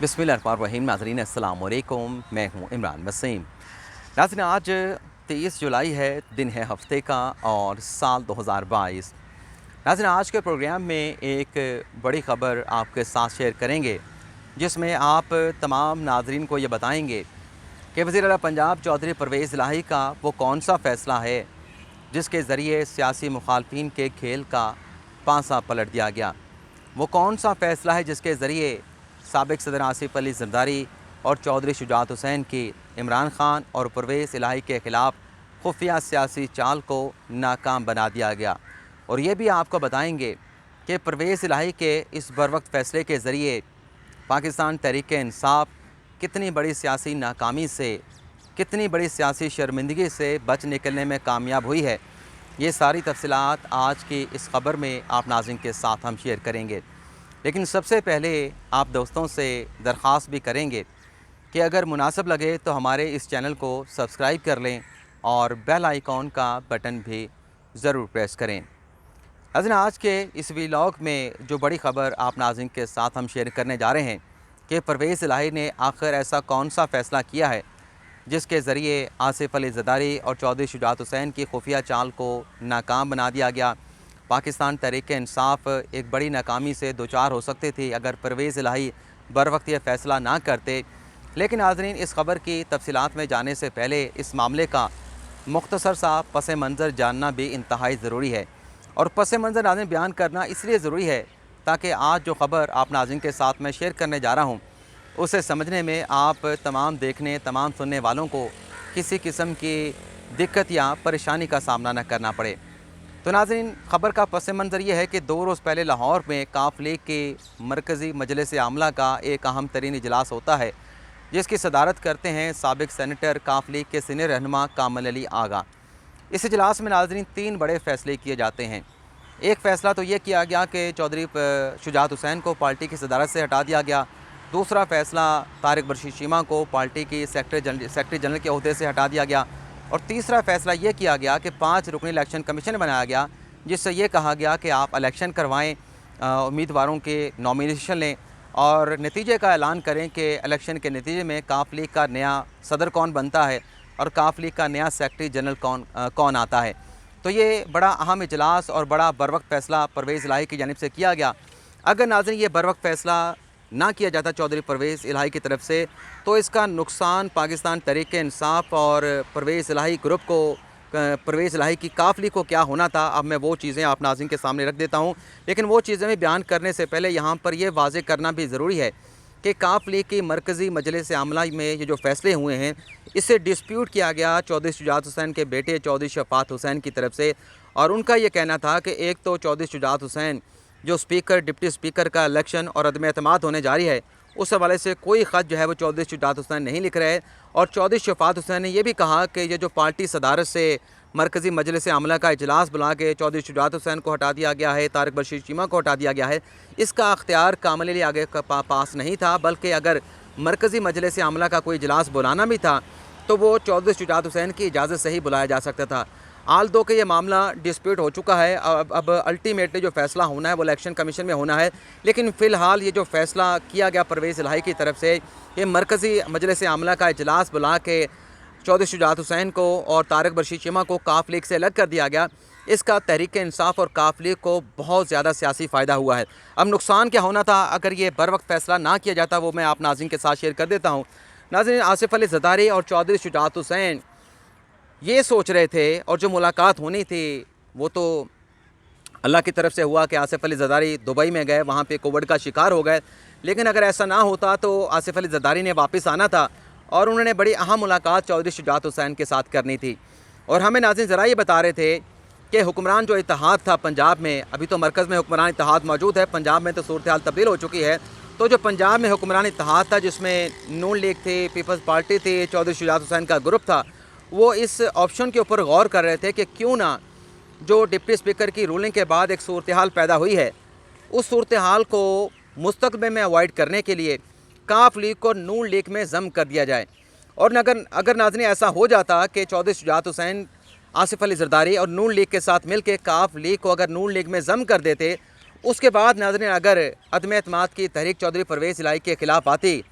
बिस्मिल्लाहिर्रहमानिर्रहीम। नाज़रीन अस्सलाम वालेकुम, मैं हूँ इमरान वसीम। नाज़रीन आज 23 जुलाई है, दिन है हफ्ते का और साल 2022। नाज़रीन आज के प्रोग्राम में एक बड़ी ख़बर आपके साथ शेयर करेंगे, जिसमें आप तमाम नाज़रीन को ये बताएंगे कि वज़ीर आला पंजाब चौधरी परवेज़ इलाही का वो कौन सा फ़ैसला है जिसके ज़रिए सियासी मुखालफिन के खेल का पासा पलट दिया गया। वो कौन सा फ़ैसला है जिसके ज़रिए साबिक़ सदर आसिफ अली ज़रदारी और चौधरी शुजात हुसैन की इमरान खान और परवेज़ इलाही के ख़िलाफ़ खुफिया सियासी चाल को नाकाम बना दिया गया। और ये भी आपको बताएंगे कि परवेज़ इलाही के इस बरवक्त फ़ैसले के ज़रिए पाकिस्तान तहरीक इंसाफ कितनी बड़ी सियासी नाकामी से, कितनी बड़ी सियासी शर्मिंदगी से बच निकलने में कामयाब हुई है। ये सारी तफसीलात आज की इस ख़बर में आप नाज़रीन के साथ हम शेयर करेंगे। लेकिन सबसे पहले आप दोस्तों से दरख्वास्त भी करेंगे कि अगर मुनासिब लगे तो हमारे इस चैनल को सब्सक्राइब कर लें और बेल आइकॉन का बटन भी ज़रूर प्रेस करें। नाज़रीन आज के इस व्लॉग में जो बड़ी ख़बर आप नाज़रीन के साथ हम शेयर करने जा रहे हैं कि परवेज़ इलाही ने आखिर ऐसा कौन सा फ़ैसला किया है जिसके ज़रिए आसिफ अली ज़रदारी और चौधरी शुजात हुसैन की खुफिया चाल को नाकाम बना दिया गया। पाकिस्तान तहरीक इंसाफ एक बड़ी नाकामी से दो चार हो सकते थे अगर परवेज़ इलाही बर वक्त यह फ़ैसला ना करते। लेकिन नाज़रीन इस ख़बर की तफसीलात में जाने से पहले इस मामले का मुख्तसर सा पस मंज़र जानना भी इंतहाई ज़रूरी है। और पस मंज़र नाज़रीन बयान करना इसलिए ज़रूरी है ताकि आज जो ख़बर आप नाज़रीन के साथ मैं शेयर करने जा रहा हूँ उसे समझने में आप तमाम देखने, तमाम सुनने वालों को किसी किस्म की दिक्कत या परेशानी का सामना न करना पड़े। तो नाज़रीन ख़बर का पस मंज़र ये है कि 2 रोज़ पहले लाहौर में काफ लीग के मरकज़ी मजलिस आमला का एक अहम तरीन इजलास होता है जिसकी सदारत करते हैं साबिक़ सेनेटर काफ लीग के सीनियर रहनुमा कामल अली आगा। इस इजलास में नाज़रीन 3 बड़े फ़ैसले किए जाते हैं। एक फ़ैसला तो ये किया गया कि चौधरी शुजात हुसैन को पार्टी की सदारत से हटा दिया गया। दूसरा फ़ैसला तारिक बशीर चीमा को पार्टी की सेक्रेटरी जनरल के अहदे से हटा दिया गया। और तीसरा फ़ैसला ये किया गया कि 5 रुकनी इलेक्शन कमीशन बनाया गया जिससे ये कहा गया कि आप इलेक्शन करवाएं, उम्मीदवारों के नॉमिनेशन लें और नतीजे का ऐलान करें कि इलेक्शन के नतीजे में काफ लीग का नया सदर कौन बनता है और काफ लीग का नया सेक्रेटरी जनरल कौन आता है। तो ये बड़ा अहम इजलास और बड़ा बरवक्त फ़ैसला परवेज़ इलाही की जानिब से किया गया। अगर नाज़रीन ये बरवक्त फ़ैसला ना किया जाता चौधरी परवेज़ इलाही की तरफ से तो इसका नुकसान पाकिस्तान तहरीक इंसाफ और परवेज़ इलाही ग्रुप को, परवेज़ इलाही की काफ लीग को क्या होना था। अब मैं वो चीज़ें आप नाज़रीन के सामने रख देता हूँ। लेकिन वो चीज़ें भी बयान करने से पहले यहाँ पर यह वाज़ेह करना भी ज़रूरी है कि काफ लीग की मरकज़ी मजलिस आमला में ये जो फ़ैसले हुए हैं इससे डिस्प्यूट किया गया चौधरी शुजात हुसैन के बेटे चौधरी शफ़ात हुसैन की तरफ से। और उनका ये कहना था कि एक तो चौधरी शुजात हुसैन जो स्पीकर, डिप्टी स्पीकर का इलेक्शन और अदम एतमाद होने जा रही है उस हवाले से कोई ख़त जो है वो चौधरी शुजात हुसैन नहीं लिख रहे। और चौधरी शफ़ात हुसैन ने यह भी कहा कि ये जो पार्टी सदारत से मरकज़ी मजलिस आमला का इजलास बुला के चौधरी शुजात हुसैन को हटा दिया गया है, तारिक बशीर चीमा को हटा दिया गया है, इसका अख्तियार कामल अली आगे पास नहीं था। बल्कि अगर मरकज़ी मजलिस आमला का कोई इजलास बुलाना भी था तो वो चौधरी शुजात हुसैन की इजाज़त से ही बुलाया जा सकता था। आल दो के ये मामला डिस्प्यूट हो चुका है। अब अल्टीमेटली जो फ़ैसला होना है वो इलेक्शन कमीशन में होना है। लेकिन फ़िलहाल ये जो फ़ैसला किया गया परवेज़ इलाही की तरफ से ये मरकज़ी मजलिस आमला का इजलास बुला के चौधरी शुजात हुसैन को और तारिक बशीर चीमा को काफ लीग से अलग कर दिया गया, इसका तहरीक इंसाफ और काफ लीग को बहुत ज़्यादा सियासी फ़ायदा हुआ है। अब नुकसान क्या होना था अगर ये बर वक्त फ़ैसला ना किया जाता वो मैं आप नाज़रीन के साथ शेयर कर देता हूँ। नाज़रीन आसिफ अली ज़रदारी और चौधरी शुजात हुसैन ये सोच रहे थे और जो मुलाकात होनी थी वो तो अल्लाह की तरफ से हुआ कि आसिफ अली ज़रदारी दुबई में गए, वहाँ पे कोविड का शिकार हो गए। लेकिन अगर ऐसा ना होता तो आसिफ अली ज़रदारी ने वापस आना था और उन्होंने बड़ी अहम मुलाकात चौधरी शुजात हुसैन के साथ करनी थी। और हमें नाज़रीन ज़रा ये बता रहे थे कि हुक्मरान जो इत्तेहाद था पंजाब में, अभी तो मरकज़ में हुक्मरान इत्तेहाद मौजूद है, पंजाब में तो सूरत हाल तब्दील हो चुकी है। तो जो पंजाब में हुक्मरान इत्तेहाद था जिसमें नून लीग थी, पीपल्स पार्टी थी, चौधरी शुजात हुसैन का ग्रुप था, वो इस ऑप्शन के ऊपर गौर कर रहे थे कि क्यों ना जो डिप्टी स्पीकर की रूलिंग के बाद एक सूरत हाल पैदा हुई है उस सूरत हाल को मुस्तक़बिल में अवॉइड करने के लिए काफ लीग को नून लीग में ज़म कर दिया जाए। और अगर नाज़रीन ऐसा हो जाता कि चौधरी शुजात हुसैन, आसिफ अली ज़रदारी और नून लीग के साथ मिल के काफ लीग को अगर नून लीग में ज़म कर देते, उसके बाद नाज़रीन अगर अदम एतमाद की तहरीक चौधरी परवेज़ इलाही के ख़िलाफ़ आती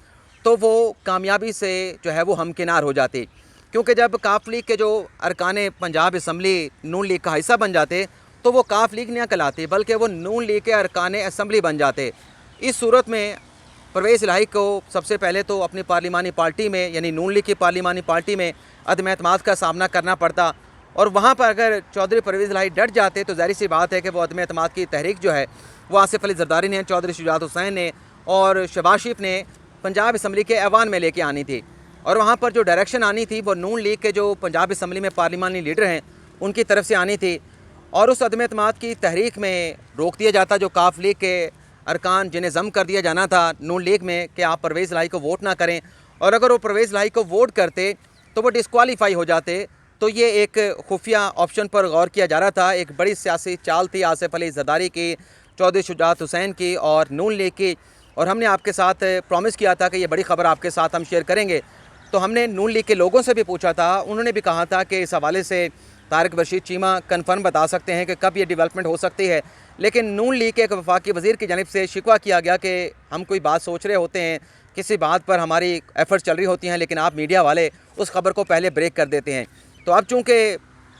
तो वो कामयाबी से जो है वो हमकिनार हो जाते, क्योंकि जब काफ लीग के जो अरकान पंजाब असम्बली नून लीग का हिस्सा बन जाते तो वो काफ लीग नहीं कहलाते बल्कि वो नून लीग के अरकान असम्बली बन जाते। इस सूरत में परवेज़ इलाही को सबसे पहले तो अपनी पार्लिमानी पार्टी में यानी नून लीग की पार्लिमानी पार्टी में अदम एतमाद का सामना करना पड़ता, और वहाँ पर अगर चौधरी परवेज़ इलाही डट जाते तो ज़ाहिर सी बात है कि वो अदम एतमाद की तहरीक जो है वो आसिफ अली जरदारी ने, चौधरी शुजात हुसैन ने और शहबाज शरीफ ने पंजाब असम्बली के ऐवान में लेके आनी थी, और वहाँ पर जो डायरेक्शन आनी थी वो नून लीग के जो पंजाब असम्बली में पार्लिमानी लीडर हैं उनकी तरफ से आनी थी, और उस अदम एतमाद की तहरीक में रोक दिया जाता जो काफ लीग के अरकान जिन्हें ज़म कर दिया जाना था नून लीग में कि आप परवेज़ इलाही को वोट ना करें, और अगर वो परवेज़ इलाही को वोट करते तो वो डिस्क्वालीफाई हो जाते। तो ये एक खुफिया ऑप्शन पर गौर किया जा रहा था, एक बड़ी सियासी चाल थी आसिफ अली जरदारी की, चौधरी शुजात हुसैन की और नून लीग की, और हमने आपके साथ प्रॉमिस किया था कि ये बड़ी ख़बर आपके साथ हम शेयर करेंगे। तो हमने नून लीग के लोगों से भी पूछा था, उन्होंने भी कहा था कि इस हवाले से तारिक रशीद चीमा कन्फर्म बता सकते हैं कि कब ये डेवलपमेंट हो सकती है, लेकिन नून लीग के एक वफाकी वज़ीर की जानिब से शिकवा किया गया कि हम कोई बात सोच रहे होते हैं, किसी बात पर हमारी एफ़र्ट चल रही होती हैं, लेकिन आप मीडिया वाले उस खबर को पहले ब्रेक कर देते हैं। तो अब चूँकि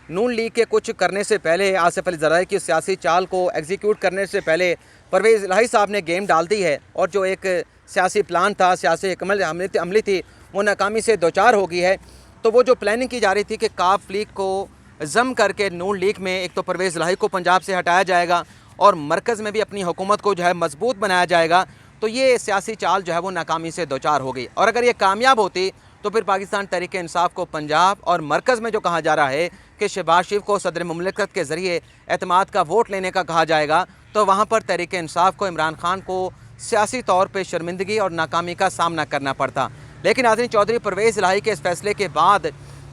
नून लीग के कुछ करने से पहले, आसिफ अली जरदारी की सियासी चाल को एग्जीक्यूट करने से पहले परवेज़ इलाही साहब ने गेम डाल दी है, और जो एक सियासी प्लान था, सियासी हिकमत अमली थी, वो नाकामी से दो चार हो गई है। तो वो जो प्लानिंग की जा रही थी कि काफ लीग को ज़म करके नून लीग में एक तो परवेज़ इलाही को पंजाब से हटाया जाएगा और मरकज़ में भी अपनी हुकूमत को जो है मजबूत बनाया जाएगा, तो ये सियासी चाल जो है वो नाकामी से दो चार हो गई। और अगर ये कामयाब होती तो फिर पाकिस्तान तहरीक इंसाफ को पंजाब और मरकज़ में जो कहा जा रहा है कि शहबाज शरीफ को सदर मुमलिकत के ज़रिए एतमाद का वोट लेने का कहा जाएगा, तो वहाँ पर तहरीक इंसाफ को, इमरान खान को सियासी तौर पर शर्मिंदगी और नाकामी का सामना करना पड़ता। लेकिन नाज़रीन, चौधरी परवेज़ इलाही के इस फैसले के बाद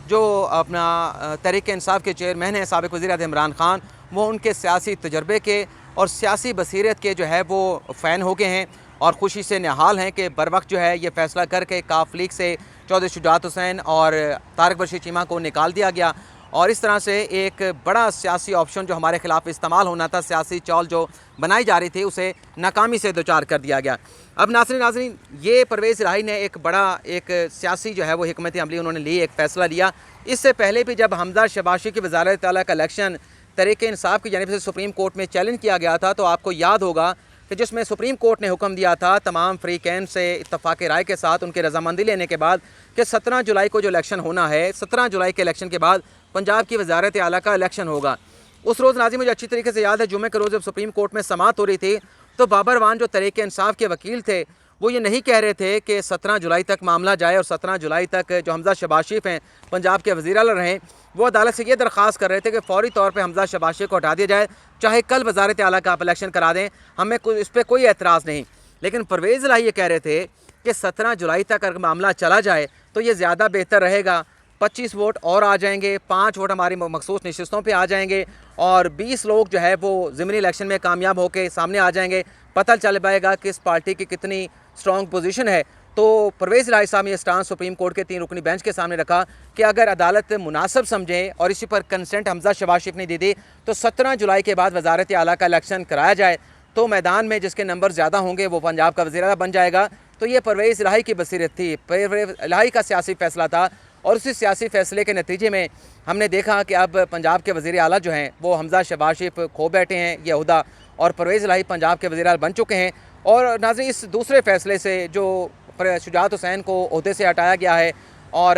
जो अपना तहरीक इंसाफ के चेयरमैन हैं साबिक़ वज़ीर-ए-आज़म इमरान खान, वो उनके सियासी तजर्बे के और सियासी बसीरत के जो है वो फ़ैन हो गए हैं और ख़ुशी से निहाल हैं कि बर वक्त जो है ये फ़ैसला करके काफ लीग से चौधरी शुजात हुसैन और तारिक रशीद चीमा को निकाल दिया गया, और इस तरह से एक बड़ा सियासी ऑप्शन जो हमारे ख़िलाफ़ इस्तेमाल होना था, सियासी चौल जो बनाई जा रही थी, उसे नाकामी से दो चार कर दिया गया। अब नाज़रीन, ये परवेज़ इलाही ने एक बड़ा एक सियासी जो है वो हिकमत अमली उन्होंने ली, एक फ़ैसला लिया। इससे पहले भी जब हमजा शहबाज शरीफ की वज़ारत आला का इलेक्शन तहरीक इंसाफ की जानिब से सुप्रीम कोर्ट में चैलेंज किया गया था, तो आपको याद होगा कि जिसमें सुप्रीम कोर्ट ने हुक्म दिया था तमाम फ़रीक़ैन से इत्तफ़ाक़ राय के साथ उनकी रज़ामंदी लेने के बाद कि 17 जुलाई को जो इलेक्शन होना है, 17 जुलाई के इलेक्शन के बाद पंजाब की वज़ारत आला का इलेक्शन होगा। उस रोज़ नाज़रीन मुझे अच्छी तरीके से याद है, जुम्मे के रोज़ जब सुप्रीम कोर्ट में समाअत हो रही थी तो बाबर वान जो तहरीक इंसाफ के वकील थे वो ये नहीं कह रहे थे कि 17 जुलाई तक मामला जाए और 17 जुलाई तक जो हमजा शहबाज शरीफ हैं पंजाब के वज़ीर आला रहें, वो अदालत से ये दरख्वास्त कर रहे थे कि फ़ौरी तौर पर हमजा शहबाज शरीफ को हटा दिया जाए, चाहे कल वज़ारत आला का आप इलेक्शन करा दें, हमें इस पर कोई एतराज़ नहीं। लेकिन परवेज़ इलाही ये कह रहे थे कि 17 जुलाई तक अगर मामला चला जाए तो ये ज़्यादा बेहतर रहेगा, 25 वोट और आ जाएंगे, 5 वोट हमारी मखसूस नशिस्तों पे आ जाएंगे और 20 लोग जो है वो ज़िमनी इलेक्शन में कामयाब होकर सामने आ जाएंगे, पता चल पाएगा कि इस पार्टी की कितनी स्ट्रॉन्ग पोजीशन है। तो परवेज़ इलाही साहब ने यह स्टांस सुप्रीम कोर्ट के 3 रुकनी बेंच के सामने रखा कि अगर अदालत मुनासिब समझे और इसी पर कंसेंट हमजा शहबाज शरीफ ने दे दी तो 17 जुलाई के बाद वज़ारत आला का इलेक्शन कराया जाए, तो मैदान में जिसके नंबर ज़्यादा होंगे वो पंजाब का वज़ीर आला बन जाएगा। तो ये परवेज़ इलाही की बसीरत थी, परवेज़ इलाही का सियासी फ़ैसला था, और उसी सियासी फ़ैसले के नतीजे में हमने देखा कि अब पंजाब के वज़ीर आला जो हैं वो हमजा शहबाज शरीफ खो बैठे हैं ये ओहदा, और परवेज़ इलाही पंजाब के वज़ीर आला बन चुके हैं। और नाज़रीन, इस दूसरे फ़ैसले से जो शुजात हुसैन को ओहदे से हटाया गया है और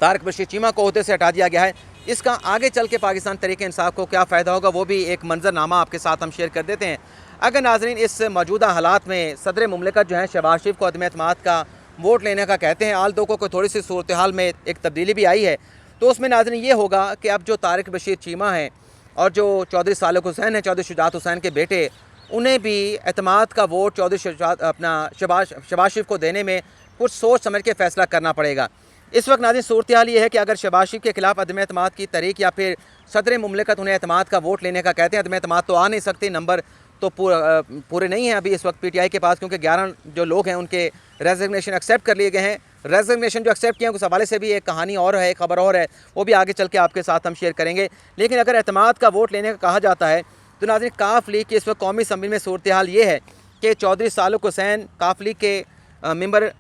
तारिक रशीद चीमा को ओहदे से हटा दिया गया है, इसका आगे चल के पाकिस्तान तहरीक इंसाफ को क्या फ़ायदा होगा वो भी एक मंजरनामा आपके साथ हम शेयर कर देते हैं। अगर नाज़रीन इस मौजूदा हालात में सदर मुमलिकत जो है शहबाज शरीफ को अदम एतमाद का वोट लेने का कहते हैं, आल दो को थोड़ी सी सूरत हाल में एक तब्दीली भी आई है, तो उसमें नाज़रीन ये होगा कि अब जो तारिक रशीद चीमा हैं और जो चौधरी सालिक हुसैन हैं, चौधरी शुजात हुसैन के बेटे, उन्हें भी एतमाद का वोट चौधरी शहबाज शरीफ को देने में कुछ सोच समझ के फ़ैसला करना पड़ेगा। इस वक्त नाज़रीन सूरत हाल ये है कि अगर शहबाज शरीफ के खिलाफ अदम एतमाद की तहरीक या फिर सदर मुमलिकत उन्हें एतमाद का वोट लेने का कहते हैं, अदम एतमाद तो आ नहीं सकती, नंबर तो पूरे नहीं हैं अभी इस वक्त PTI के पास, क्योंकि 11 जो लोग हैं उनके रेजिग्नेशन एक्सेप्ट कर लिए गए हैं। रेजिग्नेशन जो एक्सेप्ट किए हैं उस हवाले से भी एक कहानी और है, एक खबर और है, वो भी आगे चल के आपके साथ हम शेयर करेंगे। लेकिन अगर एतमाद का वोट लेने का कहा जाता है तो नाज़रीन काफ लीग की इस वक्त कौमी असम्बली में सूरत हाल ये है कि चौधरी सालिक हुसैन काफ लीग के मेंबर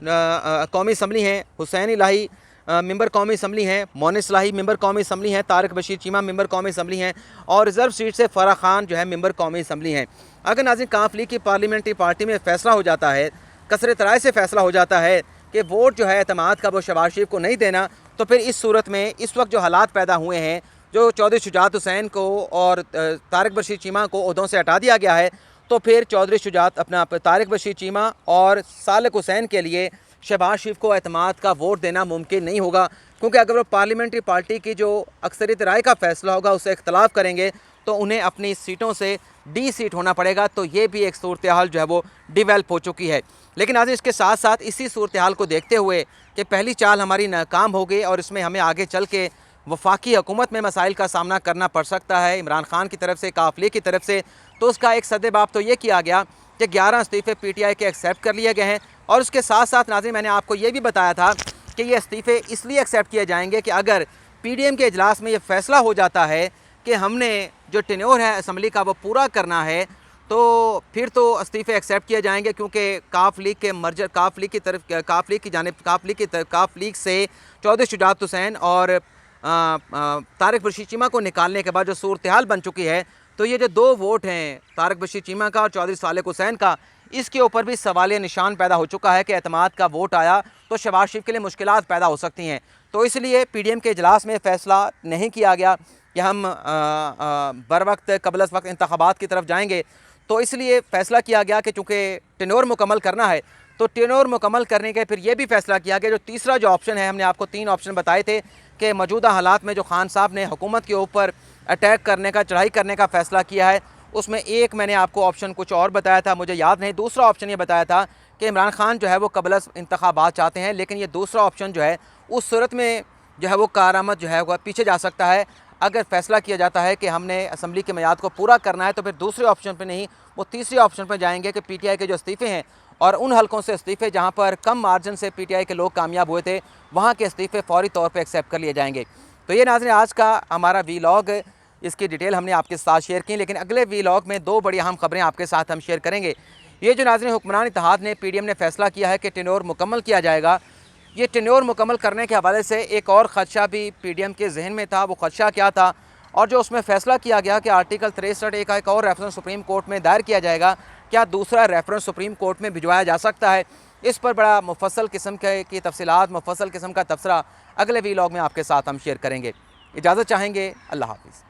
कौमी असम्बली हैं, हुसैन इलाही मेंबर कौमी असम्बली हैं, मोनिस इलाही मेंबर कौमी असम्बली हैं, तारिक बशीर चीमा मेंबर कौमी असम्बली हैं और रिज़र्व सीट से फ़राह खान जो है मेंबर कौमी असम्बली हैं। अगर नाज़रीन काफ लीग की पार्लियामेंट्री पार्टी में फ़ैसला हो जाता है, कसरत राय से फ़ैसला हो जाता है कि वोट जो है एतमाद का वो शहबाज शरीफ को नहीं देना, तो फिर इस सूरत में इस वक्त जो हालात पैदा हुए हैं, जो चौधरी शुजात हुसैन को और तारिक बशीर चीमा को ओहदों से हटा दिया गया है, तो फिर चौधरी शुजात अपना तारिक बशीर चीमा और सालिक हुसैन के लिए शहबाज शरीफ को एतमाद का वोट देना मुमकिन नहीं होगा, क्योंकि अगर वो पार्लियामेंट्री पार्टी की जो अक्सरियत राय का फ़ैसला होगा उससे इख्तलाफ करेंगे तो उन्हें अपनी सीटों से डी सीट होना पड़ेगा। तो ये भी एक सूरत हाल जो है वो डिवेल्प हो चुकी है। लेकिन आज इसके साथ साथ इसी सूरत हाल को देखते हुए कि पहली चाल हमारी नाकाम हो गई और इसमें हमें आगे चल के वफाकी हुकूमत में मसाइल का सामना करना पड़ सकता है इमरान खान की तरफ से, काफ लीग की तरफ से, तो उसका एक सद्देबाब तो ये किया गया कि 11 इस्तीफ़े PTI के एक्सेप्ट कर लिए गए हैं। और उसके साथ साथ नाज़रीन मैंने आपको ये भी बताया था कि ये इस्तीफ़े इसलिए एक्सेप्ट किए जाएंगे कि अगर PDM के इजलास में ये फ़ैसला हो जाता है कि हमने जो टेन्योर है असम्बली का वो पूरा करना है, तो फिर तो इस्तीफ़े एक्सेप्ट किए जाएंगे, क्योंकि काफ लीग के मर्जर काफ लीग की तरफ काफ लीग से चौधरी शुजात हुसैन और तारिक बशीर चीमा को निकालने के बाद जो सूरत हाल बन चुकी है, तो ये जो 2 वोट हैं तारिक बशीर चीमा का और चौधरी सालिक हुसैन का, इसके ऊपर भी सवालिया निशान पैदा हो चुका है कि एतमाद का वोट आया तो शहबाज शरीफ के लिए मुश्किलात पैदा हो सकती हैं। तो इसलिए PDM के इजलास में फ़ैसला नहीं किया गया कि हम बर वक्त कबल वक्त इंतखाबात की तरफ जाएंगे, तो इसलिए फ़ैसला किया गया कि चूँकि टेन्योर मुकम्मल करना है तो टेन्योर मुकम्मल करने के फिर ये भी फ़ैसला किया गया, जो तीसरा जो ऑप्शन है, हमने आपको 3 ऑप्शन बताए थे कि मौजूदा हालात में जो खान साहब ने हुकूमत के ऊपर अटैक करने का, चढ़ाई करने का फ़ैसला किया है, उसमें एक मैंने आपको ऑप्शन कुछ और बताया था, मुझे याद नहीं, दूसरा ऑप्शन ये बताया था कि इमरान खान जो है वो कबल इंतखाबात चाहते हैं, लेकिन ये दूसरा ऑप्शन जो है उस सूरत में जो है वो कारआमद जो है वह पीछे जा सकता है। अगर फ़ैसला किया जाता है कि हमने असम्बली के मियाद को पूरा करना है, तो फिर दूसरे ऑप्शन पर नहीं, वो तीसरे ऑप्शन पर जाएंगे कि PTI के जो इस्तीफ़े हैं और उन हलकों से इस्तीफ़े जहाँ पर कम मार्जिन से PTI के लोग कामयाब हुए थे, वहाँ के इस्तीफ़े फ़ौरी तौर पर एक्सेप्ट कर लिए जाएंगे। तो ये नाज़रीन आज का हमारा वीलॉग, इसकी डिटेल हमने आपके साथ शेयर की, लेकिन अगले वीलॉग में 2 बड़ी अहम खबरें आपके साथ हम शेयर करेंगे। ये जो नाज़रीन हुक्मरान इत्तेहाद ने PDM ने फ़ैसला किया है कि टेन्योर मुकम्मल किया जाएगा, ये टेन्योर मुकम्मल करने के हवाले से एक और ख़दशा भी PDM के जहन में था। वो ख़दशा क्या था, और जो उसमें फ़ैसला किया गया कि आर्टिकल 63 का एक और रेफरेंस सुप्रीम कोर्ट में दायर किया जाएगा, क्या दूसरा रेफरेंस सुप्रीम कोर्ट में भिजवाया जा सकता है, इस पर बड़ा मुफस्सल किस्म की तफसीलात, मुफस्सल किस्म का तबसरा अगले वीलॉग में आपके साथ हम शेयर करेंगे। इजाज़त चाहेंगे, अल्लाह हाफ़िज़।